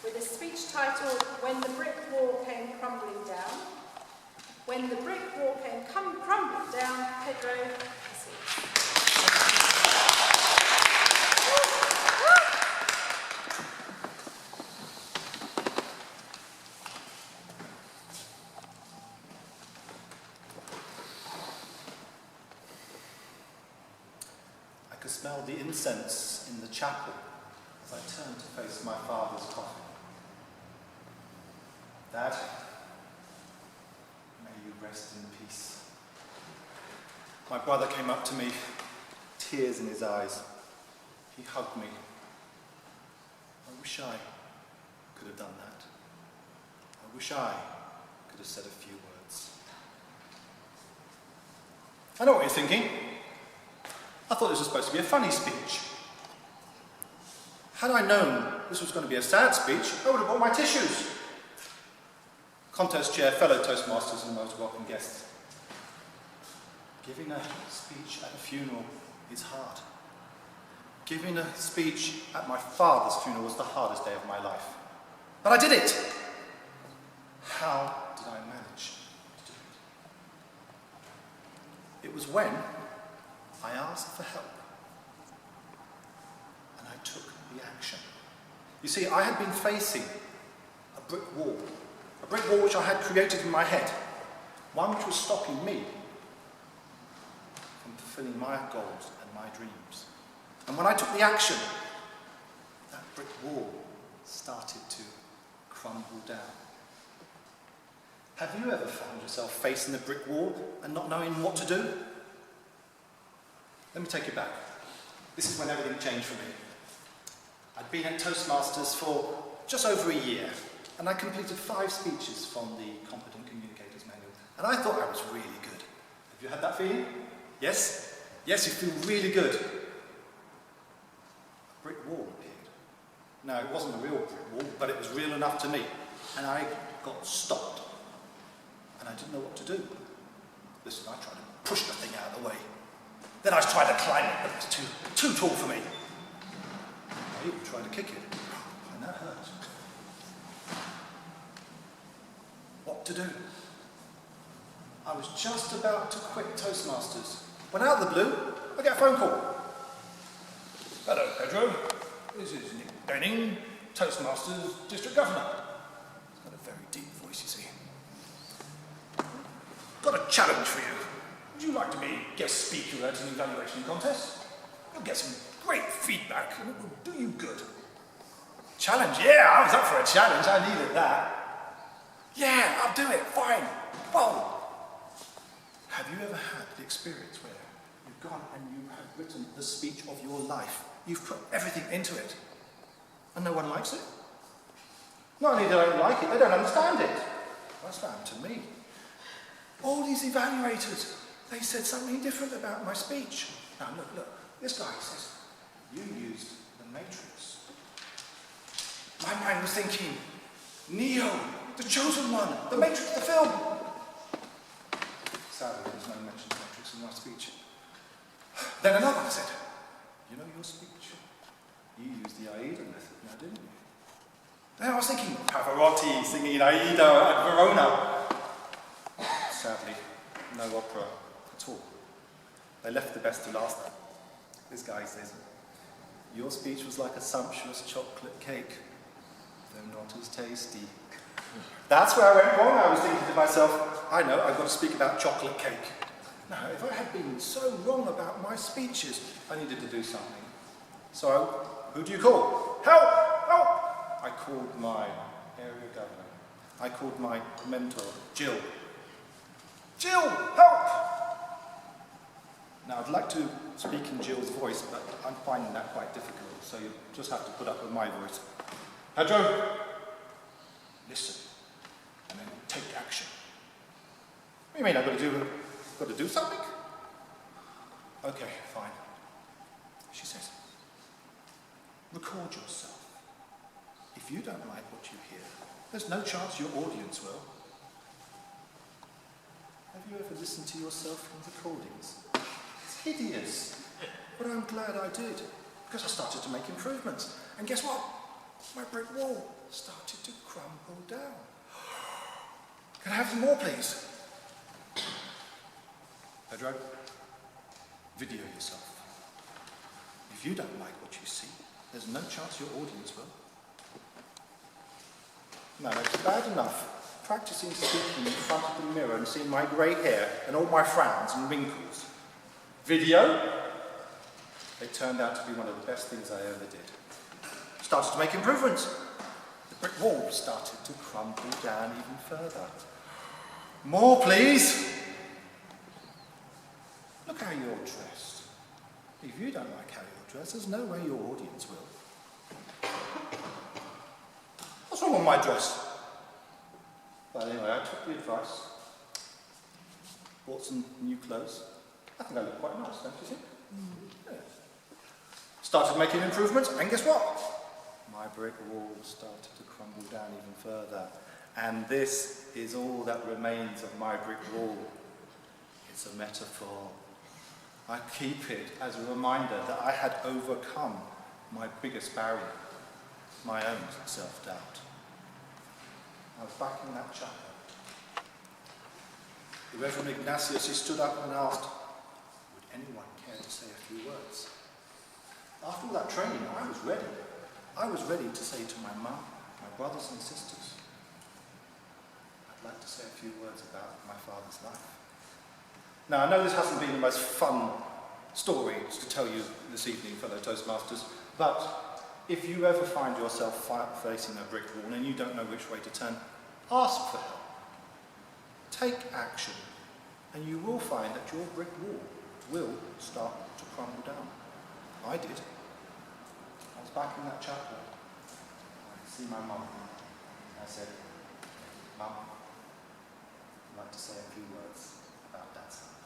with a speech titled When the Brick Wall Came Crumbling Down. When the brick wall came crumbling down, Pedro proceeds. I could smell the incense in the chapel as I turned to face my father's coffin. Dad, may you rest in peace. My brother came up to me, tears in his eyes. He hugged me. I wish I could have done that. I wish I could have said a few words. I know what you're thinking. I thought this was supposed to be a funny speech. Had I known this was going to be a sad speech, I would have brought my tissues. Contest chair, fellow Toastmasters and most welcome guests. Giving a speech at a funeral is hard. Giving a speech at my father's funeral was the hardest day of my life. But I did it! How did I manage to do it? It was when I asked for help. And I took the action. You see, I had been facing a brick wall. A brick wall which I had created in my head. One which was stopping me from fulfilling my goals and my dreams. And when I took the action, that brick wall started to crumble down. Have you ever found yourself facing a brick wall and not knowing what to do? Let me take you back. This is when everything changed for me. I'd been at Toastmasters for just over a year, and I completed 5 speeches from the Competent Communicators Manual, and I thought I was really good. Have you had that feeling? Yes? Yes, you feel really good. A brick wall appeared. No, it wasn't a real brick wall, but it was real enough to me, and I got stopped, and I didn't know what to do. Listen, I tried to push the thing out of the way. Then I tried to climb it, but it was too tall for me. I even tried to kick it, and that hurt. What to do? I was just about to quit Toastmasters when out of the blue, I get a phone call. Hello, Pedro. This is Nick Benning, Toastmasters District Governor. He's got a very deep voice, you see. Got a challenge for you. Would you like to be guest speaker at an evaluation contest? You'll get some great feedback and it will do you good. Challenge? Yeah, I was up for a challenge. I needed that. Yeah, I'll do it. Fine. Well, have you ever had the experience where you've gone and you have written the speech of your life? You've put everything into it and no one likes it? Not only do they don't like it, they don't understand it. That's what happened to me. All these evaluators, they said something different about my speech. Now look, this guy says, you used the Matrix. My mind was thinking, Neo, the chosen one, the Matrix, the film. Sadly, there's no mention of Matrix in my speech. Then another one said, you know your speech? You used the Aida method now, didn't you? Then I was thinking, Pavarotti singing Aida at Verona. Sadly, no opera at all. They left the best to last though. This guy says, your speech was like a sumptuous chocolate cake, though not as tasty. That's where I went wrong. I was thinking to myself, I know, I've got to speak about chocolate cake. Now, if I had been so wrong about my speeches, I needed to do something. So, who do you call? Help! Help! I called my area governor. I called my mentor, Jill. Jill, help! Now, I'd like to speak in Jill's voice, but I'm finding that quite difficult, so you just have to put up with my voice. Pedro, listen, and then take action. What do you mean I've got to do something? Okay, fine. She says, record yourself. If you don't like what you hear, there's no chance your audience will. Have you ever listened to yourself in recordings? It's hideous. But I'm glad I did, because I started to make improvements. And guess what? My brick wall started to crumble down. Can I have some more, please? Pedro, video yourself. If you don't like what you see, there's no chance your audience will. No, it's bad enough practicing speaking in front of the mirror and seeing my grey hair and all my frowns and wrinkles. Video? It turned out to be one of the best things I ever did. Started to make improvements. The brick wall started to crumble down even further. More, please. Look how you're dressed. If you don't like how you're dressed, there's no way your audience will. What's wrong with my dress? But anyway, I took the advice. Bought some new clothes. I think I look quite nice, don't you think? Yeah. Started making improvements, and guess what? My brick wall started to crumble down even further. And this is all that remains of my brick wall. It's a metaphor. I keep it as a reminder that I had overcome my biggest barrier, my own self-doubt. I was back in that chapel. The Reverend Ignatius, he stood up and asked, would anyone care to say a few words? After all that training, I was ready. I was ready to say to my mum, my brothers and sisters, I'd like to say a few words about my father's life. Now, I know this hasn't been the most fun story to tell you this evening, fellow Toastmasters, but if you ever find yourself facing a brick wall and you don't know which way to turn, ask for help. Take action, and you will find that your brick wall will start to crumble down. I did. I was back in that chapel. I could see my mum. I said, Mum, I'd like to say a few words about Dad's life.